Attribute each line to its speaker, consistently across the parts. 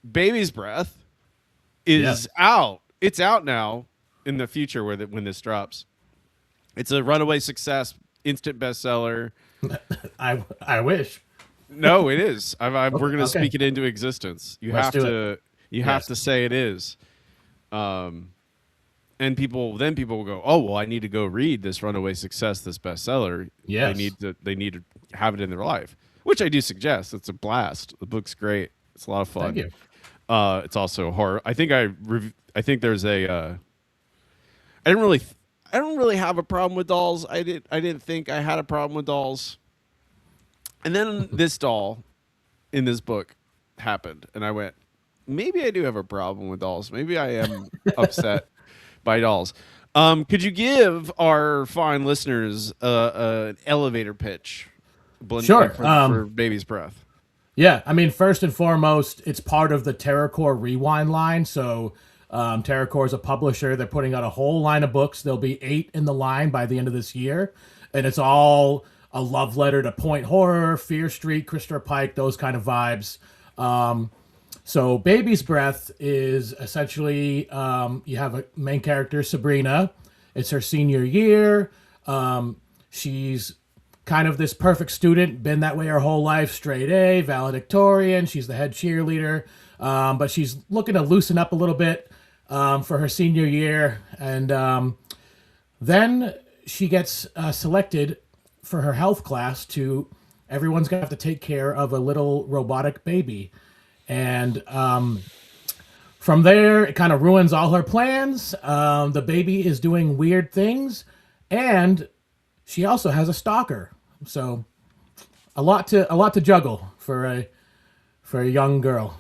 Speaker 1: Baby's Breath is
Speaker 2: Yes.
Speaker 1: out. It's out now in the future when this drops. It's a runaway success, instant bestseller.
Speaker 2: I wish.
Speaker 1: No, it is.
Speaker 2: Okay.
Speaker 1: We're going to
Speaker 2: Okay.
Speaker 1: speak it into existence.
Speaker 2: Let's do it.
Speaker 1: You have
Speaker 2: Yes.
Speaker 1: to say it is. And people will go, oh well, I need to go read this runaway success, this bestseller.
Speaker 2: Yes.
Speaker 1: They need to have it in their life, which I do suggest. It's a blast. The book's great. It's a lot of
Speaker 2: Thank
Speaker 1: fun.
Speaker 2: you.
Speaker 1: It's also horror. I think there's a I didn't really I don't really have a problem with dolls. I didn't think I had a problem with dolls. And then this doll in this book happened, and I went, maybe I do have a problem with dolls. Maybe I am upset by dolls. Could you give our fine listeners an elevator pitch
Speaker 2: Sure.
Speaker 1: for Baby's Breath?
Speaker 2: Yeah, I mean, first and foremost, it's part of the TerraCore Rewind line. So, TerraCore is a publisher. They're putting out a whole line of books. There'll be 8 in the line by the end of this year, and it's all a love letter to point horror, Fear Street, Christopher Pike, those kind of vibes. So, Baby's Breath is essentially you have a main character, Sabrina. It's her senior year. She's kind of this perfect student, been that way her whole life, straight A, valedictorian. She's the head cheerleader, but she's looking to loosen up a little bit for her senior year. And then she gets selected for her health class to everyone's going to have to take care of a little robotic baby. And from there, it kind of ruins all her plans. The baby is doing weird things, and she also has a stalker. So a lot to juggle for a young girl.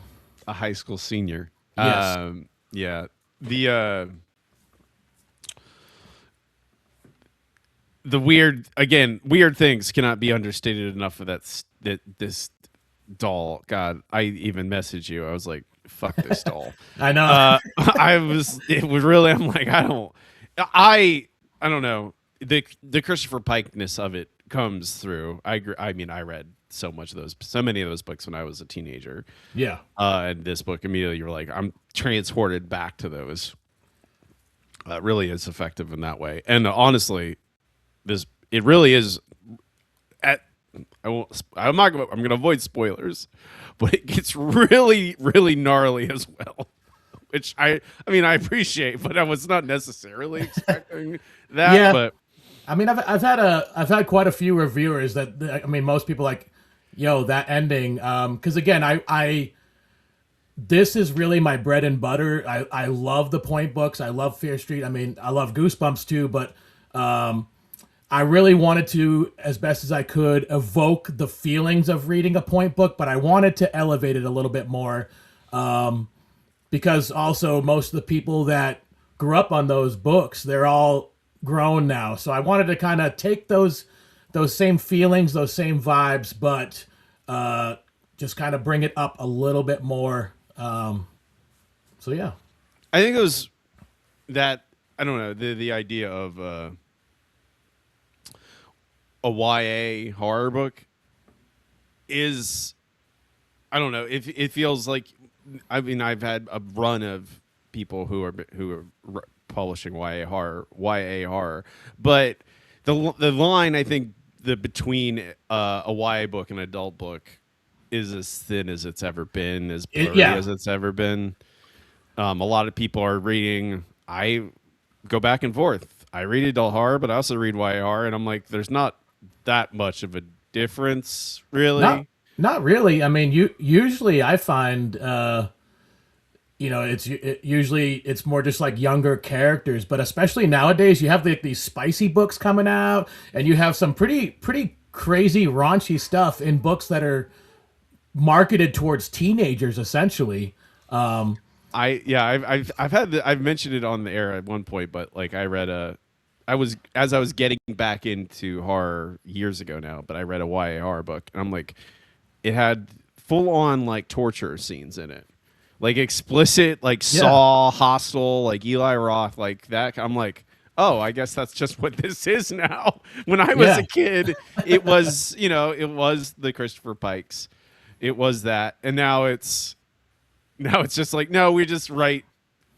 Speaker 1: A high school senior.
Speaker 2: Yes.
Speaker 1: Yeah. The weird things cannot be understated enough for that this doll. God, I even messaged you. I was like, "Fuck this doll."
Speaker 2: I know.
Speaker 1: I was. It was really. I'm like, I don't. I don't know. The Christopher Pike-ness of it comes through. I mean, I read so many of those books when I was a teenager.
Speaker 2: Yeah.
Speaker 1: And this book immediately, you're like, I'm transported back to those. It really is effective in that way. And honestly, it really is. At I won't. I'm not. I'm going to avoid spoilers, but it gets really, really gnarly as well. Which I mean, I appreciate, but I was not necessarily expecting that.
Speaker 2: Yeah.
Speaker 1: But
Speaker 2: I mean, I've had quite a few reviewers that I mean, most people like, yo, that ending. Because again, I this is really my bread and butter. I love the point books. I love Fear Street. I mean, I love Goosebumps too, but I really wanted to, as best as I could, evoke the feelings of reading a point book, but I wanted to elevate it a little bit more. Because also most of the people that grew up on those books, they're all grown now. So I wanted to kind of take those same feelings, those same vibes, but just kind of bring it up a little bit more. So yeah.
Speaker 1: I think it was that I don't know the idea of a YA horror book is I don't know. It feels like I mean I've had a run of people who are publishing YA horror, but the line I think the between a YA book and an adult book is as thin as it's ever been, as blurry
Speaker 2: Yeah.
Speaker 1: as it's ever been. A lot of people are reading. I go back and forth. I read adult horror, but I also read YA horror, and I'm like, there's not that much of a difference,
Speaker 2: Not
Speaker 1: really.
Speaker 2: not really. I mean, you usually I find usually it's more just like younger characters, but especially nowadays you have these spicy books coming out, and you have some pretty crazy raunchy stuff in books that are marketed towards teenagers essentially.
Speaker 1: I've mentioned it on the air at one point, but like I was getting back into horror years ago now, but I read a YA horror book, and I'm like, it had full on like torture scenes in it, like explicit, like
Speaker 2: Yeah.
Speaker 1: Saw, Hostel, like Eli Roth, like that. I'm like, oh, I guess that's just what this is now. When I was
Speaker 2: Yeah.
Speaker 1: a kid, it was it was the Christopher Pikes, it was that, and now it's Now it's just like, no, we just write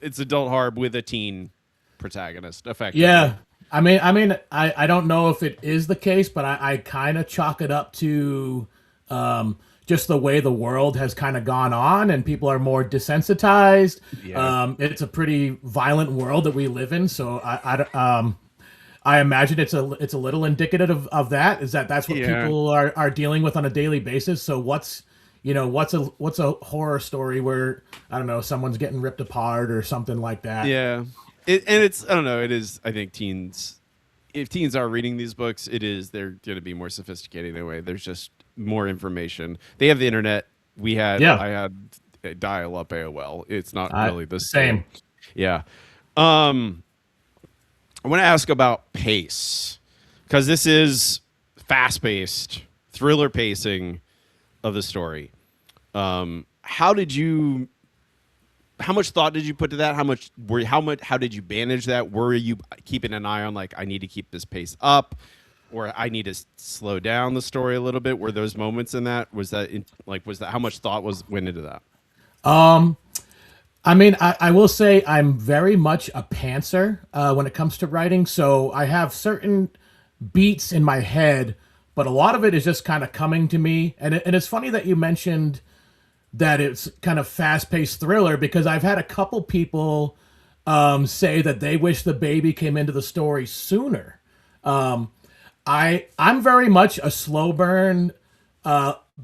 Speaker 1: it's adult horror with a teen protagonist, effectively.
Speaker 2: Yeah. I don't know if it is the case, but I kind of chalk it up to um, just the way the world has kind of gone on and people are more desensitized.
Speaker 1: Yeah.
Speaker 2: It's a pretty violent world that we live in. So I imagine it's a little indicative of that, is that that's what
Speaker 1: Yeah.
Speaker 2: people are dealing with on a daily basis. So what's a horror story where, I don't know, someone's getting ripped apart or something like that.
Speaker 1: Yeah. And it's, I don't know, it is, I think teens, if teens are reading these books, they're going to be more sophisticated in a way. There's just more information. They have the internet.
Speaker 2: Yeah.
Speaker 1: I had a dial up AOL. It's not
Speaker 2: I
Speaker 1: really the
Speaker 2: Same.
Speaker 1: same. Yeah. Um, I want to ask about pace, because this is fast paced, thriller pacing of the story. How did you? How much thought did you put to that? How did you manage that? Were you keeping an eye on, like, I need to keep this pace up, or I need to slow down the story a little bit? Were those moments in that? Was that how much thought went into that?
Speaker 2: I will say I'm very much a pantser when it comes to writing. So I have certain beats in my head, but a lot of it is just kind of coming to me. And it's funny that you mentioned that it's kind of fast-paced thriller, because I've had a couple people say that they wish the baby came into the story sooner. I'm very much a slow burn,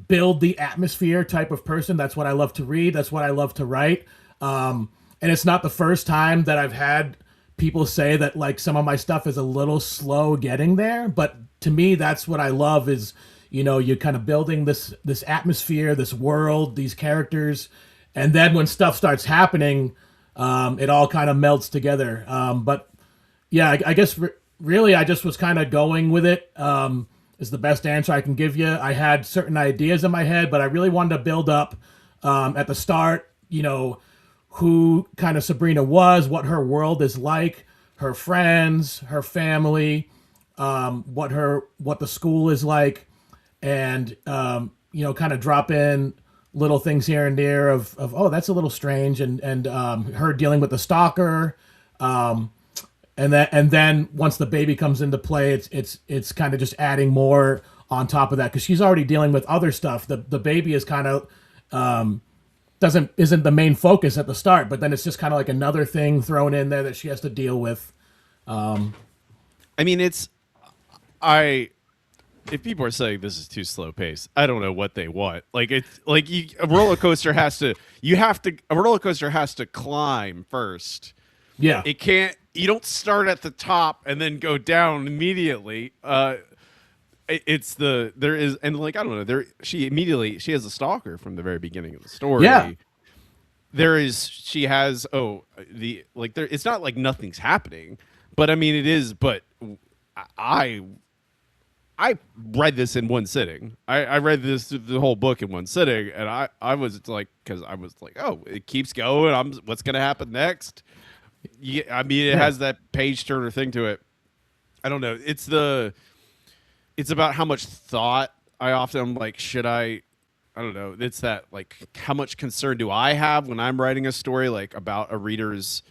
Speaker 2: build the atmosphere type of person. That's what I love to read. That's what I love to write. And it's not the first time that I've had people say that, like, some of my stuff is a little slow getting there. But to me, that's what I love, is, you're kind of building this atmosphere, this world, these characters, and then when stuff starts happening, it all kind of melts together. But yeah, I guess really I just was kind of going with it. Is the best answer I can give you. I had certain ideas in my head, but I really wanted to build up at the start, who kind of Sabrina was, what her world is like, her friends, her family, what the school is like, and kind of drop in little things here and there of oh, that's a little strange, and her dealing with the stalker, and then once the baby comes into play, it's kind of just adding more on top of that, because she's already dealing with other stuff. The baby is kind of isn't the main focus at the start, but then it's just kind of like another thing thrown in there that she has to deal with.
Speaker 1: I mean, I if people are saying this is too slow paced, I don't know what they want. Like, it's like a roller coaster a roller coaster has to climb first.
Speaker 2: Yeah,
Speaker 1: It can't. You don't start at the top and then go down immediately. It's there is, and, like, I don't know. She has a stalker from the very beginning of the
Speaker 2: yeah,
Speaker 1: story. She has, the, like, there. It's not like nothing's happening, but I mean it is. But I I read this in one sitting. I read the whole book in one sitting, and I was like, because I was like, oh, it keeps going. What's gonna happen next? Yeah, I mean, it
Speaker 2: yeah.
Speaker 1: has that page turner thing to it. I don't know. It's about how much thought I often, I'm like, should I? I don't know. It's that, like, how much concern do I have when I'm writing a story, like, about a reader's,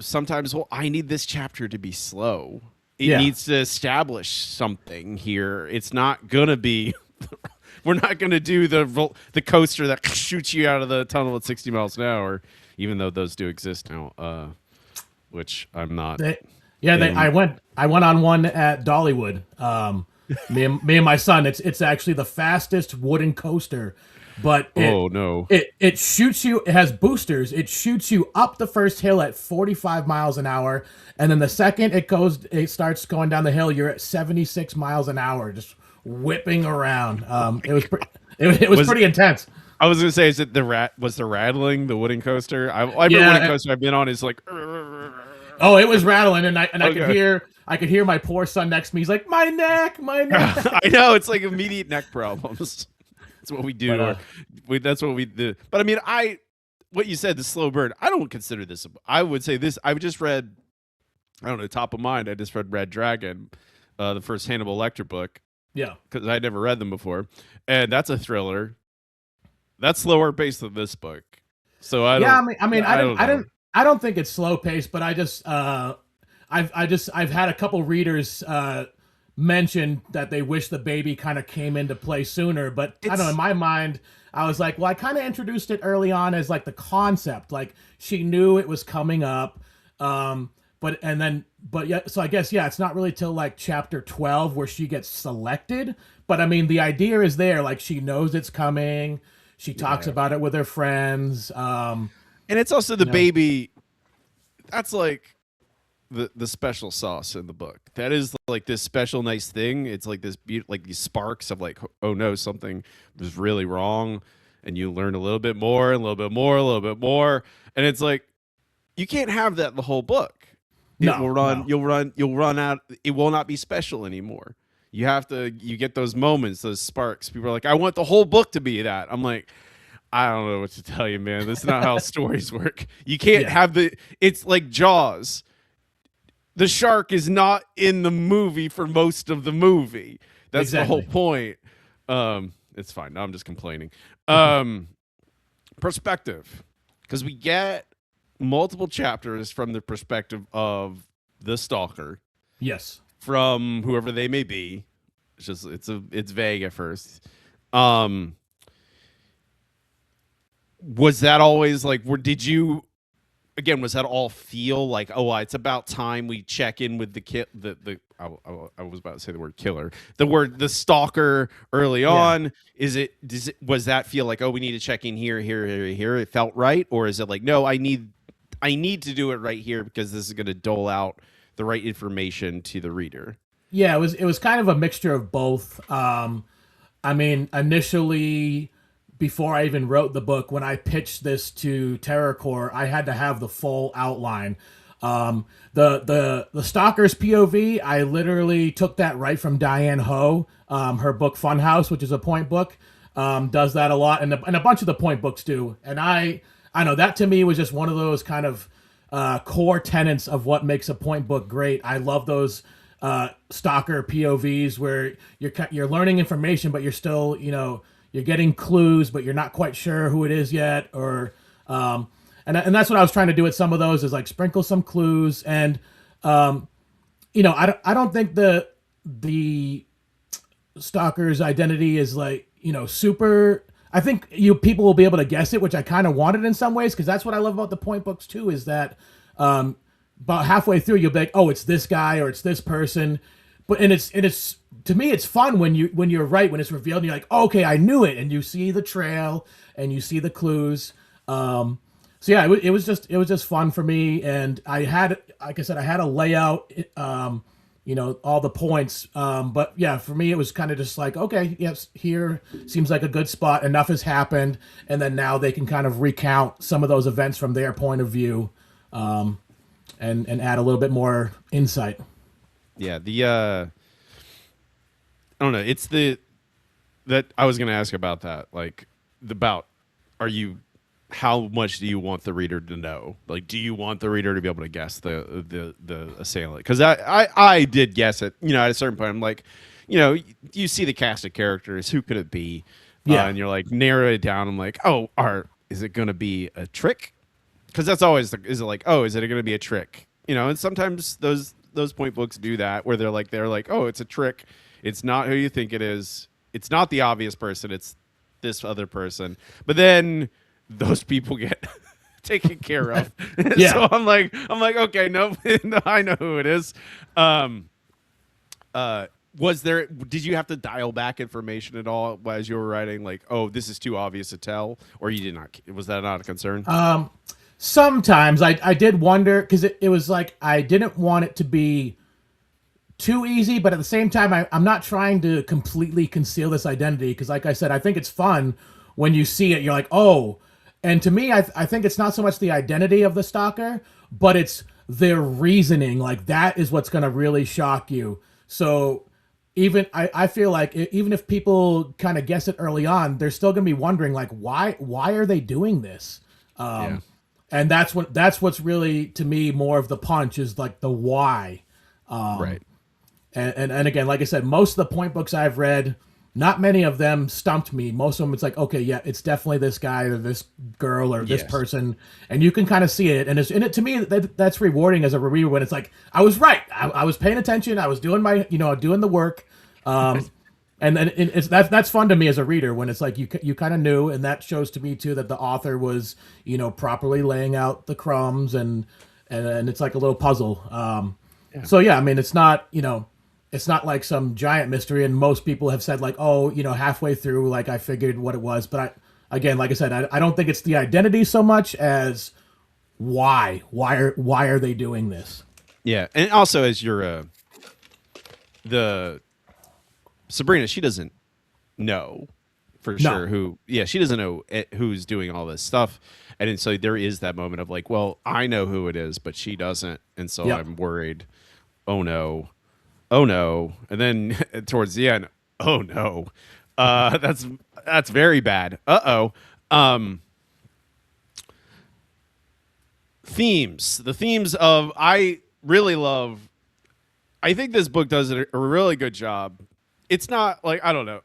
Speaker 1: sometimes, well, I need this chapter to be slow. It
Speaker 2: Yeah.
Speaker 1: needs to establish something here. It's not gonna be. We're not gonna do the coaster that shoots you out of the tunnel at 60 miles an hour, even though those do exist now. Which I'm not.
Speaker 2: They, yeah,
Speaker 1: In.
Speaker 2: I went on one at Dollywood. Me and my son. It's actually the fastest wooden coaster, but
Speaker 1: Oh no.
Speaker 2: it shoots you. It has boosters. It shoots you up the first hill at 45 miles an hour, and then the second it starts going down the hill, you're at 76 miles an hour, just whipping around. It was
Speaker 1: Was
Speaker 2: pretty intense.
Speaker 1: I was gonna say, is it the rattling the wooden coaster? Every wooden
Speaker 2: Yeah.
Speaker 1: coaster I've been on is like.
Speaker 2: Oh, it was rattling, and I could
Speaker 1: Okay.
Speaker 2: hear my poor son next to me. He's like, my neck, my neck.
Speaker 1: I know, it's like immediate neck problems. That's what we do.
Speaker 2: But
Speaker 1: That's what we do. But I mean, what you said, the slow burn. I don't consider this. I would say this. I just read. I don't know, top of mind. I just read Red Dragon, the first Hannibal Lecter book,
Speaker 2: yeah,
Speaker 1: because I'd never read them before, and that's a thriller. That's slower paced than this book. So
Speaker 2: Yeah,
Speaker 1: I don't know.
Speaker 2: I don't think it's slow paced, but I've had a couple readers mention that they wish the baby kind of came into play sooner. But I don't know. In
Speaker 1: It's
Speaker 2: my mind, I was like, well, I kind of introduced it early on as like the concept, like she knew it was coming up. But yeah, so I guess yeah, it's not really till like chapter 12 where she gets selected. But I mean, the idea is there. Like she knows it's coming. She talks
Speaker 1: yeah.
Speaker 2: about it with her friends.
Speaker 1: And it's also the
Speaker 2: You know,
Speaker 1: baby. That's like the special sauce in the book. That is like this special nice thing. It's like this like these sparks of like, oh no, something was really wrong, and you learn a little bit more, a little bit more, a little bit more, and it's like you can't have that the whole book. It will
Speaker 2: no,
Speaker 1: run.
Speaker 2: no.
Speaker 1: You'll run out. It will not be special anymore. You have to. You get those moments, those sparks. People are like, I want the whole book to be that. I'm like, I don't know what to tell you, man. This is not how stories work. You can't
Speaker 2: Yeah,
Speaker 1: have the. It's like Jaws. The shark is not in the movie for most of the movie. That's the whole
Speaker 2: exactly.
Speaker 1: point. It's fine. Now I'm just complaining. Perspective, because we get multiple chapters from the perspective of the stalker,
Speaker 2: Yes.
Speaker 1: from whoever they may be. It's vague at first. Um, was that always like? Did you again, was that all feel like, oh, it's about time we check in with I was about to say the word killer, the stalker early
Speaker 2: Yeah.
Speaker 1: on? Was that feel like, oh, we need to check in here, here? It felt right, or is it like, no, I need to do it right here because this is going to dole out the right information to the reader?
Speaker 2: Yeah, it was kind of a mixture of both. I mean, initially, before I even wrote the book, when I pitched this to TerraCore, I had to have the full outline. The stalker's POV, I literally took that right from Diane Ho. Her book Funhouse, which is a point book, does that a lot, and a bunch of the point books do. And I know that to me was just one of those kind of core tenets of what makes a point book great. I love those stalker POVs where you're learning information, but you're still, you're getting clues, but you're not quite sure who it is yet, or and that's what I was trying to do with some of those, is like sprinkle some clues. And I don't think the stalker's identity is like, super. I think people will be able to guess it, which I kind of wanted in some ways, because that's what I love about the point books too, is that about halfway through you'll be like, oh, it's this guy or it's this person. But it's to me it's fun when you're right, when it's revealed and you're like, oh, okay, I knew it, and you see the trail and you see the clues. So yeah, it was just fun for me, and I had, like I said, I had a layout, all the points. But yeah, for me, it was kind of just like, okay, yes, here seems like a good spot. Enough has happened, and then now they can kind of recount some of those events from their point of view, and add a little bit more insight.
Speaker 1: Yeah, I don't know. It's that I was going to ask about that. Like, are you, how much do you want the reader to know? Like, do you want the reader to be able to guess the assailant? Because I did guess it. At a certain point, I'm like, you see the cast of characters. Who could it be?
Speaker 2: Yeah,
Speaker 1: And you're like, narrow it down. I'm like, oh, is it going to be a trick? Because that's always is it like, oh, is it going to be a trick? And sometimes those point books do that, where they're like, oh, it's a trick. It's not who you think it is. It's not the obvious person. It's this other person. But then those people get taken care of.
Speaker 2: yeah.
Speaker 1: So I'm like, okay, no, no, I know who it is. Did you have to dial back information at all as you were writing? Like, oh, this is too obvious to tell, or you did not? Was that not a concern?
Speaker 2: Sometimes I did wonder, because it was like I didn't want it to be too easy, but at the same time, I'm not trying to completely conceal this identity, because like I said, I think it's fun when you see it. You're like, oh. And to me, I think it's not so much the identity of the stalker, but it's their reasoning. Like, that is what's going to really shock you. So I feel like even if people kind of guess it early on, they're still going to be wondering, like, why are they doing this?
Speaker 1: Yeah.
Speaker 2: And that's what's really, to me, more of the punch, is like the why.
Speaker 1: Right.
Speaker 2: And again, like I said, most of the point books I've read, not many of them stumped me. Most of them, it's like, okay, yeah, it's definitely this guy or this girl or this
Speaker 1: Yes.
Speaker 2: person, and you can kind of see it. And it's in it to me. That's rewarding as a reader when it's like, I was right. I was paying attention. I was doing my, doing the work. And then it's that's fun to me as a reader when it's like you kind of knew, and that shows to me too that the author was properly laying out the crumbs, and it's like a little puzzle. So yeah, I mean it's not like some giant mystery, and most people have said like, oh, halfway through, like I figured what it was, but again, like I said, I don't think it's the identity so much as why are they doing this?
Speaker 1: Yeah, and also as you're the Sabrina, she doesn't know for
Speaker 2: No.
Speaker 1: sure who. Yeah, she doesn't know who's doing all this stuff, and then, so there is that moment of like, well, I know who it is, but she doesn't, and so
Speaker 2: Yep.
Speaker 1: I'm worried. Oh no, oh no, and then towards the end, oh no, that's very bad. Um, themes, the themes of I really love. I think this book does a really good job. It's not like I don't know.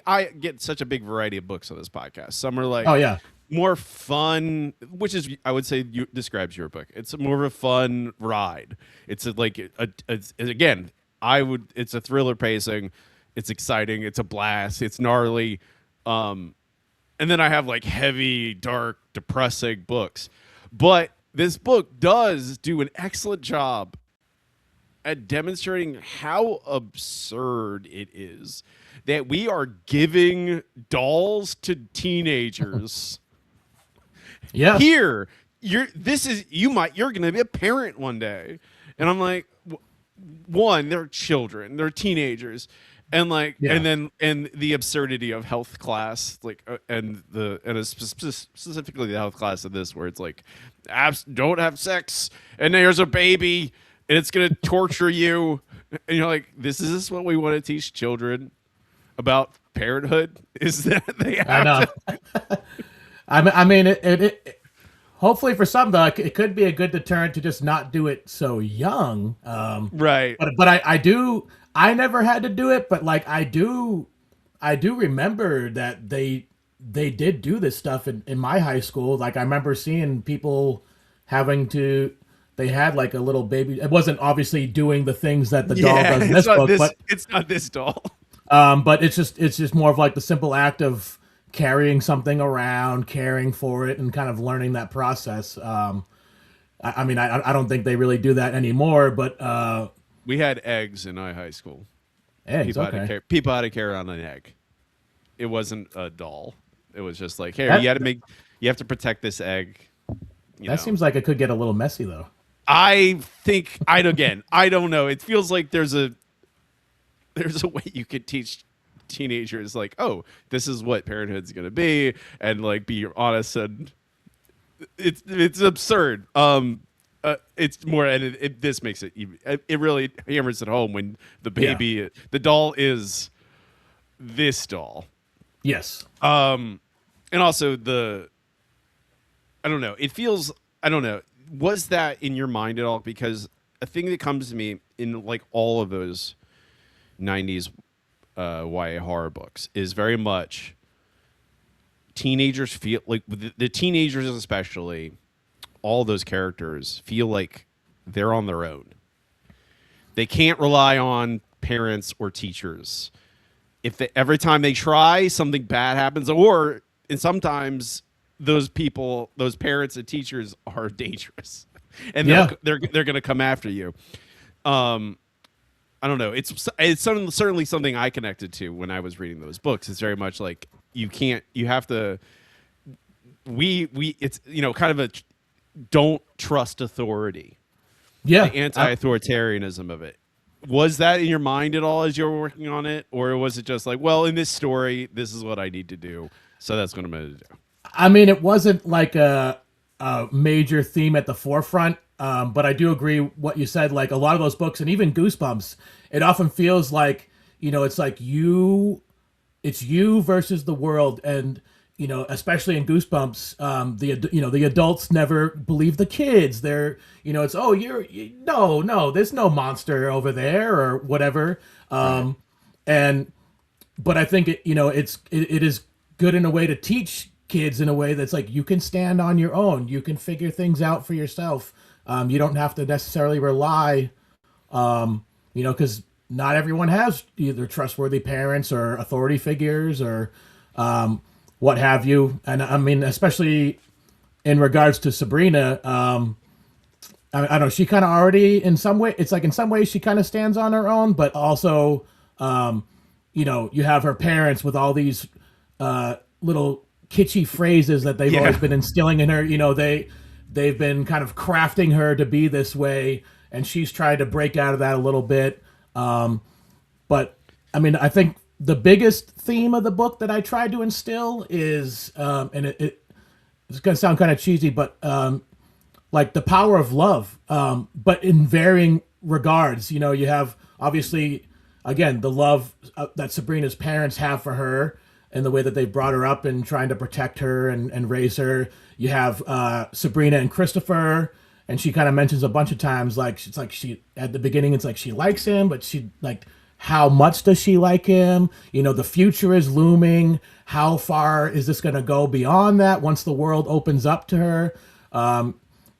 Speaker 1: I get such a big variety of books on this podcast. Some are like
Speaker 2: Oh yeah.
Speaker 1: more fun, which is I would say describes your book. It's more of a fun ride. It's again I would. It's a thriller pacing. It's exciting. It's a blast. It's gnarly. And then I have like heavy, dark, depressing books. But this book does do an excellent job at demonstrating how absurd it is that we are giving dolls to teenagers.
Speaker 2: Yeah.
Speaker 1: Here, you're going to be a parent one day. And I'm like, one, they're children, they're teenagers. And like,
Speaker 2: Yeah.
Speaker 1: and the absurdity of health class, like, specifically the health class of this, where it's like, don't have sex, and there's a baby, and it's gonna torture you, and you're like, this is what we want to teach children about parenthood? Is that they
Speaker 2: I
Speaker 1: have
Speaker 2: know.
Speaker 1: to?
Speaker 2: I mean, hopefully for some though, it could be a good deterrent to just not do it so young.
Speaker 1: Right.
Speaker 2: But I never had to do it, but like I do remember that they did do this stuff in my high school. Like I remember seeing people having to. They had like a little baby. It wasn't obviously doing the things that the doll
Speaker 1: Yeah,
Speaker 2: does in
Speaker 1: it's
Speaker 2: this
Speaker 1: not
Speaker 2: book,
Speaker 1: this. It's not this doll.
Speaker 2: but it's just more of like the simple act of carrying something around, caring for it, and kind of learning that process. I mean, I don't think they really do that anymore, but
Speaker 1: We had eggs in our high school.
Speaker 2: eggs, okay.
Speaker 1: People had to carry on an egg. It wasn't a doll. It was just like, here,
Speaker 2: That
Speaker 1: you have to protect this egg.
Speaker 2: that seems like it could get a little messy though.
Speaker 1: I think I don't know. It feels like there's a way you could teach teenagers like, oh, this is what parenthood's gonna be, and like be honest, and it's absurd. It's more, and this makes it even. It really hammers it home when the doll is this doll,
Speaker 2: Yes.
Speaker 1: and also I don't know. It feels. I don't know. Was that in your mind at all? Because a thing that comes to me in like all of those '90s YA horror books is very much teenagers feel like the teenagers especially. All those characters feel like they're on their own. They can't rely on parents or teachers. Every time they try, something bad happens, and sometimes those parents and teachers are dangerous, and
Speaker 2: Yeah.
Speaker 1: they're going to come after you. I don't know. It's certainly something I connected to when I was reading those books. It's very much like you have to. It's kind of a don't trust authority.
Speaker 2: Yeah.
Speaker 1: The anti-authoritarianism of it. Was that in your mind at all as you were working on it, or was it just like, well, in this story, this is what I need to do, so that's what I'm going to do?
Speaker 2: I mean, it wasn't like a major theme at the forefront, but I do agree what you said. Like a lot of those books, and even Goosebumps, it often feels like it's like it's you versus the world, and especially in Goosebumps, the adults never believe the kids. They're it's no, there's no monster over there or whatever, and but I think it is good in a way to teach kids in a way that's like you can stand on your own, you can figure things out for yourself. You don't have to necessarily rely, because not everyone has either trustworthy parents or authority figures or what have you. And I mean, especially in regards to Sabrina, I don't know. She kind of already, in some way, it's like in some ways she kind of stands on her own, but also, you have her parents with all these little kitschy phrases that they've always been instilling in her. They've been kind of crafting her to be this way, and she's tried to break out of that a little bit. But I mean, I think the biggest theme of the book that I tried to instill is, and it's going to sound kind of cheesy, but like the power of love, but in varying regards. You have obviously, again, the love that Sabrina's parents have for her and the way that they brought her up and trying to protect her and raise her. You have Sabrina and Christopher, and she kind of mentions a bunch of times, like it's like she at the beginning, it's like she likes him, but she like how much does she like him? The future is looming. How far is this going to go beyond that once the world opens up to her? And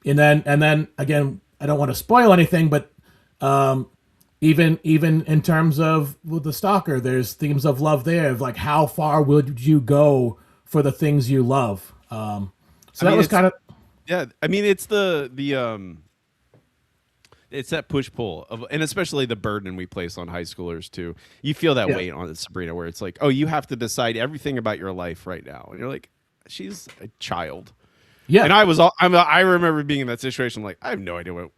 Speaker 2: then again, I don't want to spoil anything, but even in terms of with the stalker, there's themes of love there of like how far would you go for the things you love. So that was kind of
Speaker 1: I mean, it's the it's that push pull of, and especially the burden we place on high schoolers too. You feel that weight on Sabrina, where it's like, oh, you have to decide everything about your life right now, and you're like, she's a child.
Speaker 2: Yeah.
Speaker 1: And I remember being in that situation. Like, I have no idea what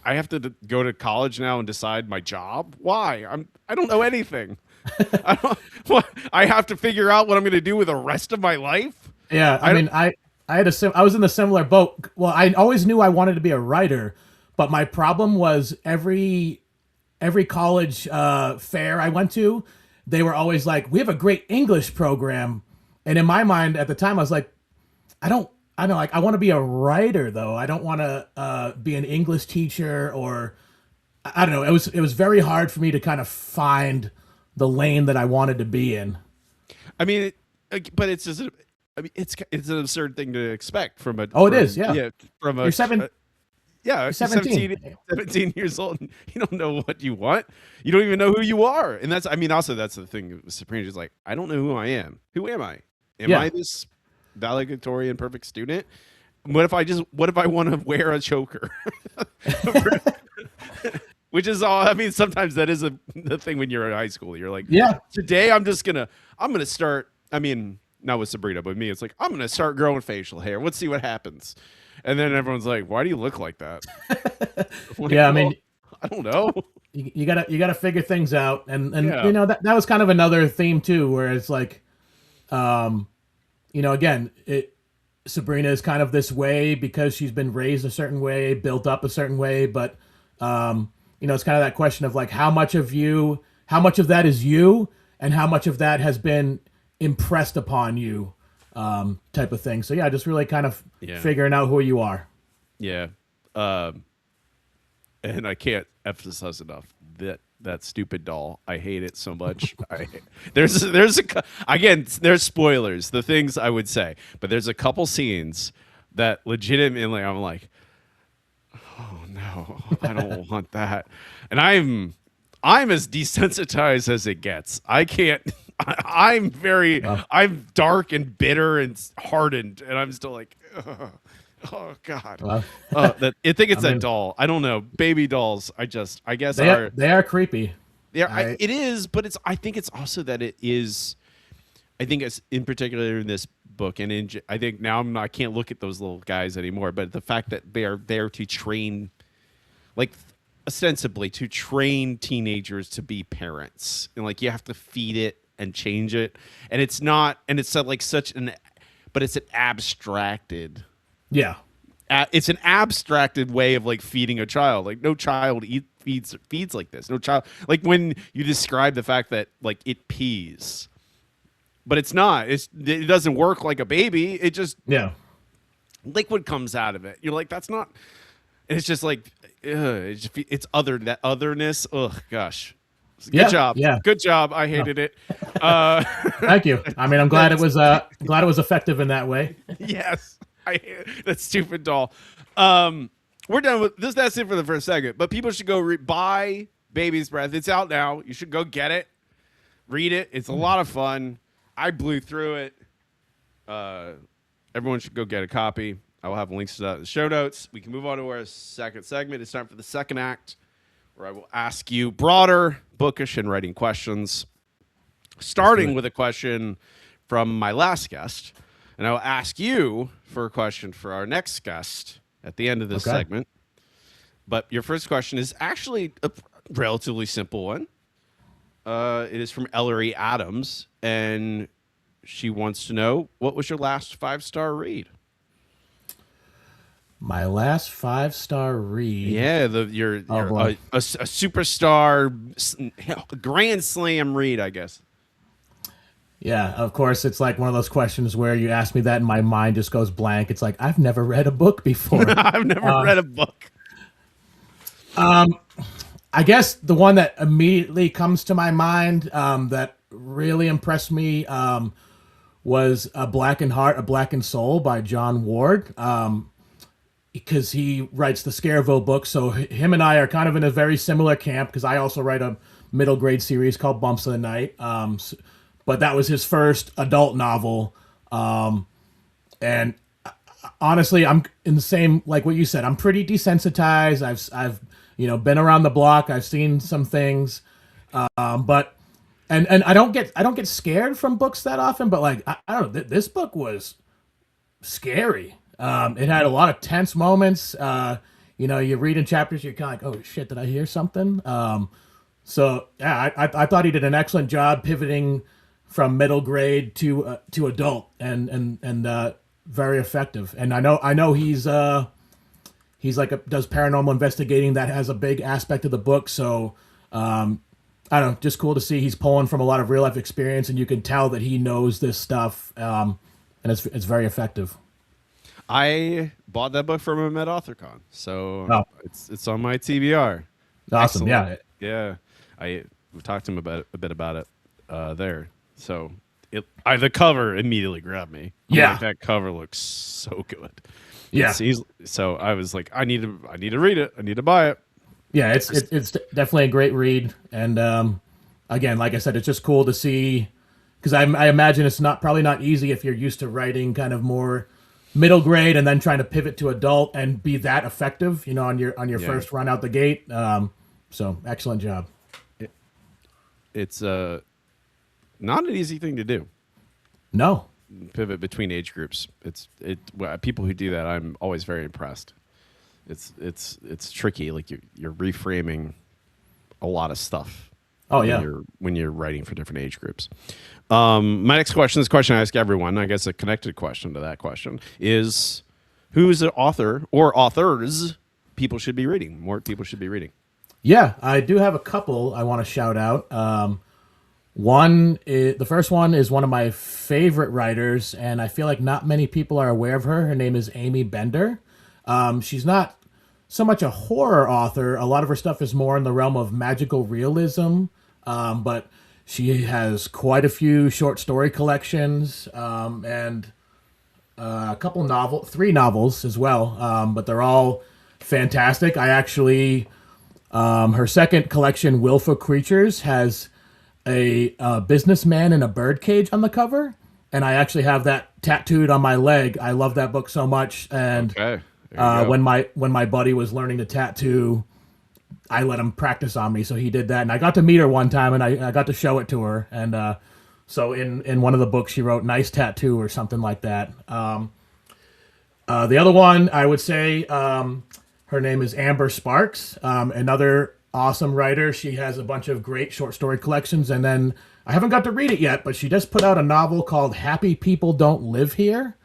Speaker 1: I have to go to college now and decide my job. Why? I don't know anything. I have to figure out what I'm going to do with the rest of my life.
Speaker 2: Yeah. I was in the similar boat. Well, I always knew I wanted to be a writer, but my problem was every college fair I went to, they were always like, we have a great English program. And in my mind at the time, I was like, I don't like, I want to be a writer though. I don't want to be an English teacher, or I don't know. It was very hard for me to kind of find the lane that I wanted to be in.
Speaker 1: I mean, but it's just, I mean, it's an absurd thing to expect from a.
Speaker 2: It is, yeah.
Speaker 1: From a.
Speaker 2: You're 7.
Speaker 1: You're 17 years old. And you don't know what you want. You don't even know who you are, and that's. I mean, also that's the thing with Sabrina. Is like, I don't know who I am. Who am I? Am I this valedictorian perfect student? What if I want to wear a choker? Which is all. I mean, sometimes that is the thing when you're in high school. You're like, today I'm gonna start. I mean, not with Sabrina, but me, it's like, I'm gonna start growing facial hair. Let's see what happens. And then everyone's like, why do you look like that? Like,
Speaker 2: I mean,
Speaker 1: I don't know.
Speaker 2: You gotta figure things out, and that was kind of another theme too, where it's like, again, Sabrina is kind of this way because she's been raised a certain way, built up a certain way, but it's kind of that question of like how much of that is you, and how much of that has been impressed upon you, type of thing. So yeah, just really kind of figuring out who you are.
Speaker 1: Yeah. And I can't emphasize enough that stupid doll. I hate it so much. There's spoilers, the things I would say, but there's a couple scenes that legitimately I'm like, oh no, I don't want that. And I'm as desensitized as it gets. I can't. I'm dark and bitter and hardened, and I'm still like, ugh. Oh God! I think it's that doll. I don't know, baby dolls. I guess
Speaker 2: they are creepy.
Speaker 1: Yeah, right? It is, but I think it's also that it is. I think it's in particular in this book, and I think now I can't look at those little guys anymore. But the fact that they are there to train, like ostensibly to train teenagers to be parents, and like you have to feed it and change it, and it's not, and it's like but it's an abstracted.
Speaker 2: Yeah,
Speaker 1: it's an abstracted way of like feeding a child. Like no child feeds like this. No child, like when you describe the fact that like it pees, but it's not. It doesn't work like a baby. It just liquid comes out of it. You're like, that's not. And it's just like it's that otherness. Oh gosh, Good job.
Speaker 2: Yeah.
Speaker 1: Good job. I
Speaker 2: No,
Speaker 1: hated it.
Speaker 2: thank you. I mean, I'm glad it was effective in that way.
Speaker 1: Yes. I hate that stupid doll. We're done with this. That's it for the first segment. But people should go buy Baby's Breath. It's out now. You should go get it. Read it. It's a lot of fun. I blew through it. Everyone should go get a copy. I will have links to that in the show notes. We can move on to our second segment. It's time for the second act, where I will ask you broader, bookish, and writing questions, starting with a question from my last guest. And I will ask you for a question for our next guest at the end of this segment. But your first question is actually a relatively simple one. It is from Ellery Adams, and she wants to know, what was your last 5-star read?
Speaker 2: My last 5-star read.
Speaker 1: Yeah, you're a superstar, grand slam read, I guess.
Speaker 2: Yeah, of course, it's like one of those questions where you ask me that and my mind just goes blank. It's like, I've never read a book before.
Speaker 1: I've never read a book.
Speaker 2: I guess the one that immediately comes to my mind that really impressed me was A Blackened Heart, A Blackened Soul by John Ward. Because he writes the Scareville book, so him and I are kind of in a very similar camp, because I also write a middle grade series called Bumps of the Night. But that was his first adult novel. And honestly, I'm in the same, like what you said, I'm pretty desensitized. I've been around the block. I've seen some things. But I don't get scared from books that often, but like, I don't know, this book was scary. It had a lot of tense moments. You read in chapters, you're kind of like, oh shit, did I hear something? So yeah, I thought he did an excellent job pivoting from middle grade to adult, and very effective. And I know he's like does paranormal investigating that has a big aspect of the book. So I don't know, just cool to see he's pulling from a lot of real life experience, and you can tell that he knows this stuff, and it's very effective.
Speaker 1: I bought that book from him at AuthorCon, so it's on my TBR.
Speaker 2: Awesome.
Speaker 1: Excellent. Yeah. We talked to him a bit about it there. So the cover immediately grabbed me.
Speaker 2: Yeah,
Speaker 1: like, that cover looks so good.
Speaker 2: Yeah.
Speaker 1: So I was like, I need to read it. I need to buy it.
Speaker 2: Yeah, it's definitely a great read, and again, like I said, it's just cool to see, because I imagine it's probably not easy if you're used to writing kind of more middle grade and then trying to pivot to adult and be that effective, on your first run out the gate. So excellent job.
Speaker 1: It's not an easy thing to do.
Speaker 2: No.
Speaker 1: Pivot between age groups. People who do that, I'm always very impressed. It's tricky. Like you're reframing a lot of stuff.
Speaker 2: Oh yeah.
Speaker 1: When you're writing for different age groups. My next question is a question I ask everyone. I guess a connected question to that question is, who's an author or authors people should be reading? More people should be reading.
Speaker 2: Yeah, I do have a couple I want to shout out. The first one is one of my favorite writers, and I feel like not many people are aware of her. Her name is Amy Bender. She's not so much a horror author. A lot of her stuff is more in the realm of magical realism, but she has quite a few short story collections, and a couple 3 novels as well, but they're all fantastic. I actually, her second collection, Willful Creatures, has a businessman in a birdcage on the cover, and I actually have that tattooed on my leg. I love that book so much, and when my buddy was learning to tattoo, I let him practice on me, so he did that, and I got to meet her one time, and I got to show it to her, and so in one of the books she wrote "nice tattoo" or something like that. The other one I would say, her name is Amber Sparks, another awesome writer. She has a bunch of great short story collections, and then I haven't got to read it yet, but she just put out a novel called "Happy People Don't Live Here."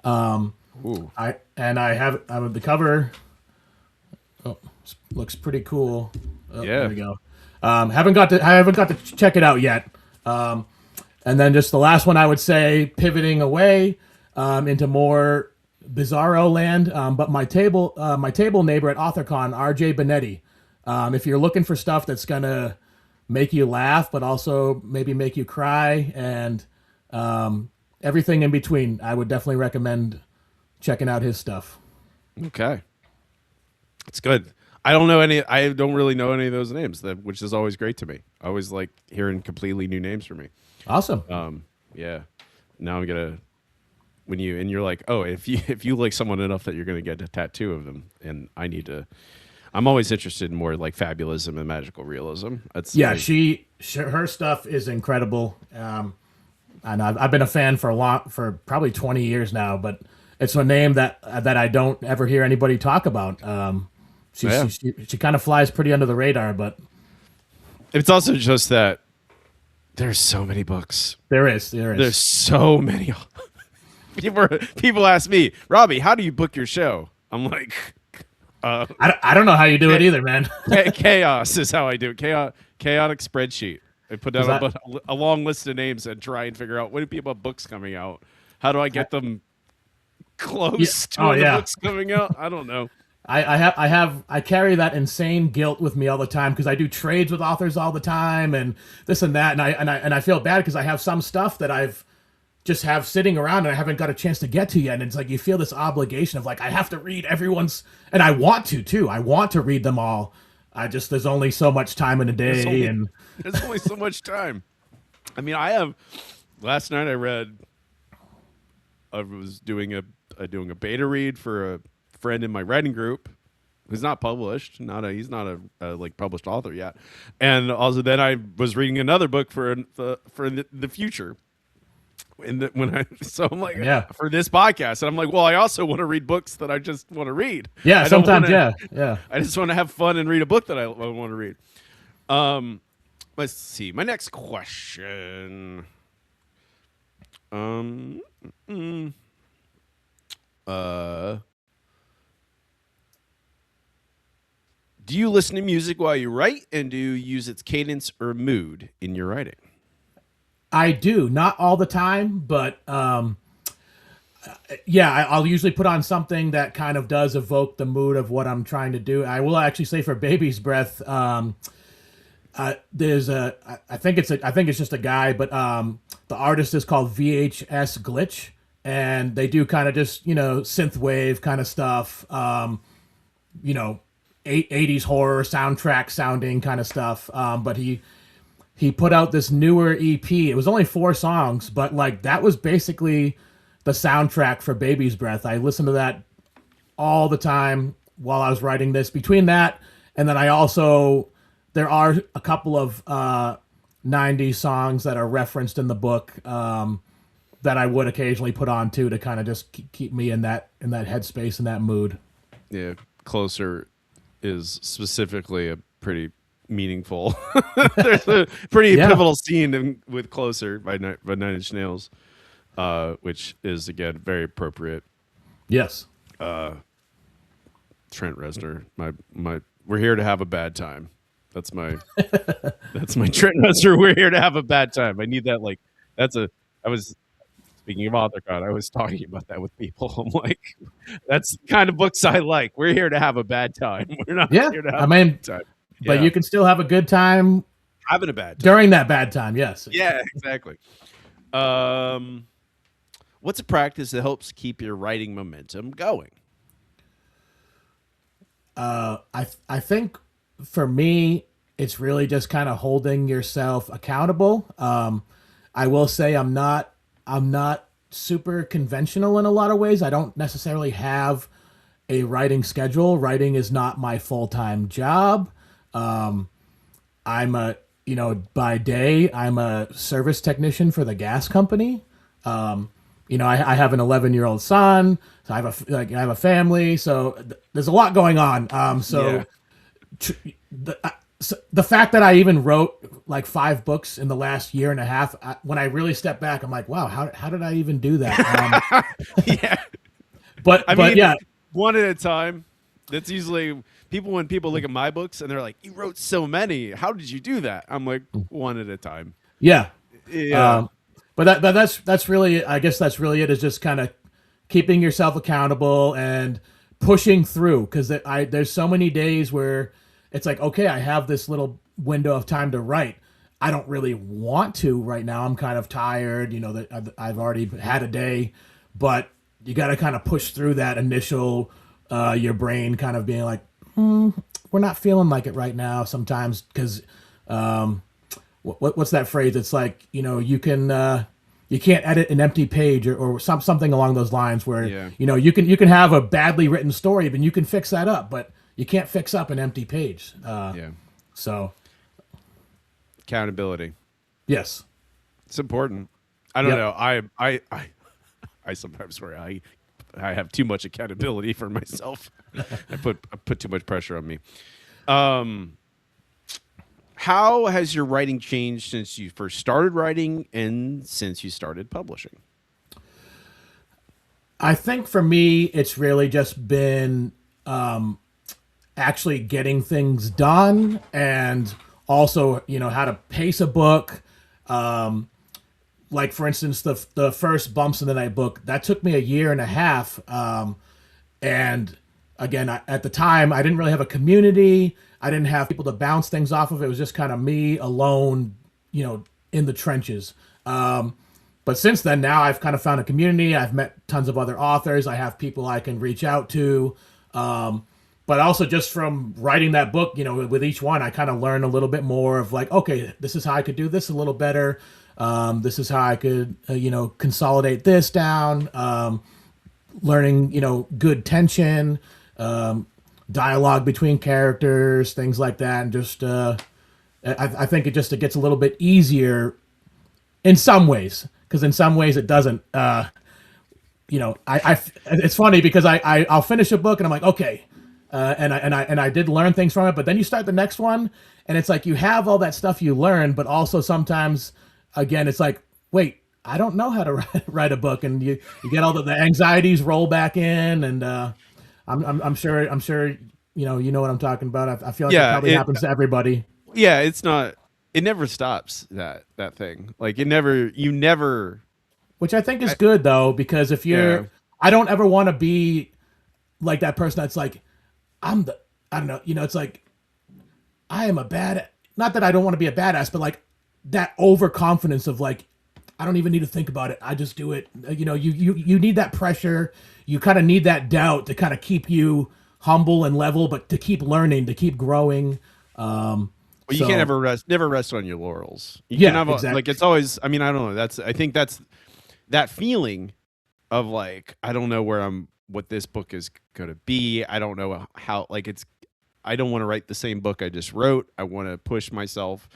Speaker 2: I have the cover. Oh, looks pretty cool. Oh,
Speaker 1: yeah,
Speaker 2: there we go. I haven't got to check it out yet. And then just the last one I would say, pivoting away into more bizarro land. But my table neighbor at AuthorCon, RJ Benetti. If you're looking for stuff that's gonna make you laugh, but also maybe make you cry, and everything in between. I would definitely recommend checking out his stuff.
Speaker 1: Okay. It's good. I don't know any. I don't really know any of those names, which is always great to me. I always like hearing completely new names for me.
Speaker 2: Awesome.
Speaker 1: Yeah. Now I'm gonna you're like, oh, if you like someone enough that you're gonna get a tattoo of them, and I need to. I'm always interested in more like fabulism and magical realism. That's
Speaker 2: Yeah,
Speaker 1: like,
Speaker 2: her stuff is incredible. And I've been a fan for probably 20 years now, but it's a name that I don't ever hear anybody talk about. She kind of flies pretty under the radar, but
Speaker 1: it's also just that there's so many books.
Speaker 2: There's
Speaker 1: so many. People ask me, Robbie, how do you book your show? I'm like,
Speaker 2: I don't know how you do it either, man.
Speaker 1: chaos is how I do it. Chaotic spreadsheet. I put down a long list of names and try and figure out when people have books coming out. How do I get them close to the books coming out? I don't know.
Speaker 2: I carry that insane guilt with me all the time because I do trades with authors all the time and this and that, and I feel bad because I have some stuff that I've just have sitting around and I haven't got a chance to get to yet, and it's like you feel this obligation of like I have to read everyone's, and I want to too. I want to read them all. There's only so much time in a day,
Speaker 1: there's only so much time. I mean, last night I was doing a beta read for a friend in my writing group who's not published. He's not a like published author yet. And also then I was reading another book for the future. So I'm like, for this podcast, and I'm like, well, I also want to read books that I just want to read.
Speaker 2: Yeah,
Speaker 1: I
Speaker 2: sometimes,
Speaker 1: I just want to have fun and read a book that I want to read. Let's see. My next question. Do you listen to music while you write, and do you use its cadence or mood in your writing?
Speaker 2: I do, not all the time, but I'll usually put on something that kind of does evoke the mood of what I'm trying to do. I will actually say for Baby's Breath, there's I think it's just a guy, but the artist is called VHS Glitch, and they do kind of just synth wave kind of stuff, 80s horror soundtrack sounding kind of stuff. But he put out this newer EP. It was only 4 songs, but like that was basically the soundtrack for Baby's Breath. I listened to that all the time while I was writing this. Between that, and then there are a couple of 90s songs that are referenced in the book that I would occasionally put on too to kind of just keep me in that headspace and that mood.
Speaker 1: Yeah, Closer is specifically a pretty meaningful. There's a pretty pivotal scene with Closer by Nine Inch Nails, which is again very appropriate.
Speaker 2: Yes.
Speaker 1: Trent Reznor, my we're here to have a bad time. That's my Trent Reznor. We're here to have a bad time. I need that. Like I was speaking of AuthorCon, I was talking about that with people. I'm like, that's the kind of books I like. We're here to have a bad time. We're not here to have a bad time.
Speaker 2: But you can still have a good time
Speaker 1: having a bad time
Speaker 2: during that bad time. Yes.
Speaker 1: Yeah, exactly. What's a practice that helps keep your writing momentum going?
Speaker 2: I think for me, it's really just kind of holding yourself accountable. I will say I'm not super conventional in a lot of ways. I don't necessarily have a writing schedule. Writing is not my full-time job. I'm by day, I'm a service technician for the gas company. I have an 11-year-old son, so I have a family, so there's a lot going on. The fact that I even wrote like 5 books in the last year and a half, when I really step back, I'm like, wow, how did I even do that?
Speaker 1: Yeah.
Speaker 2: But
Speaker 1: one at a time. That's usually when people look at my books and they're like, you wrote so many. How did you do that? I'm like, one at a time.
Speaker 2: Yeah.
Speaker 1: Yeah.
Speaker 2: But that's really, I guess that's really it, is just kind of keeping yourself accountable and pushing through. Cause there's so many days where it's like, okay, I have this little window of time to write. I don't really want to right now. I'm kind of tired, that I've already had a day, but you got to kind of push through that initial, your brain kind of being like, we're not feeling like it right now sometimes. Because what's that phrase? It's like, you can't edit an empty page, or something along those lines, where
Speaker 1: Yeah.
Speaker 2: you can have a badly written story, but you can fix that up, but you can't fix up an empty page.
Speaker 1: Yeah.
Speaker 2: So
Speaker 1: Accountability.
Speaker 2: yes.
Speaker 1: It's important. I don't
Speaker 2: Yep.
Speaker 1: know. I sometimes swear I have too much accountability for myself. I put too much pressure on me. How has your writing changed since you first started writing and since you started publishing?
Speaker 2: I think for me, it's really just been actually getting things done, and also, how to pace a book. Like, for instance, the first Bumps in the Night book, that took me a year and a half. And again, at the time, I didn't really have a community. I didn't have people to bounce things off of. It was just kind of me alone, in the trenches. But since then, now I've kind of found a community. I've met tons of other authors. I have people I can reach out to. But also, just from writing that book, with each one, I kind of learn a little bit more of like, okay, this is how I could do this a little better. This is how I could, consolidate this down. Learning, good tension, dialogue between characters, things like that. And just, I think it gets a little bit easier in some ways, because in some ways it doesn't. It's funny because I'll finish a book and I'm like, okay. And I did learn things from it, but then you start the next one and it's like you have all that stuff you learned, but also sometimes, again, it's like, wait, I don't know how to write a book, and you get all the anxieties roll back in, and I'm sure you know what I'm talking about. I feel like it
Speaker 1: Yeah,
Speaker 2: probably happens to everybody.
Speaker 1: yeah, it's not. It never stops. That thing. Like you never.
Speaker 2: Which I think is good though, because if you're,
Speaker 1: Yeah.
Speaker 2: I don't ever want to be like that person that's like, I don't know, it's like, I am a bad, not that I don't want to be a badass, but like that overconfidence of like, I don't even need to think about it. I just do it. You need that pressure. You kind of need that doubt to kind of keep you humble and level, but to keep learning, to keep growing.
Speaker 1: Well, you can't never rest on your laurels. You
Speaker 2: Yeah,
Speaker 1: can have
Speaker 2: exactly.
Speaker 1: like it's always. I mean, I don't know. I think that's that feeling of like I don't know what this book is going to be. I don't know how. Like it's. I don't want to write the same book I just wrote. I want to push myself.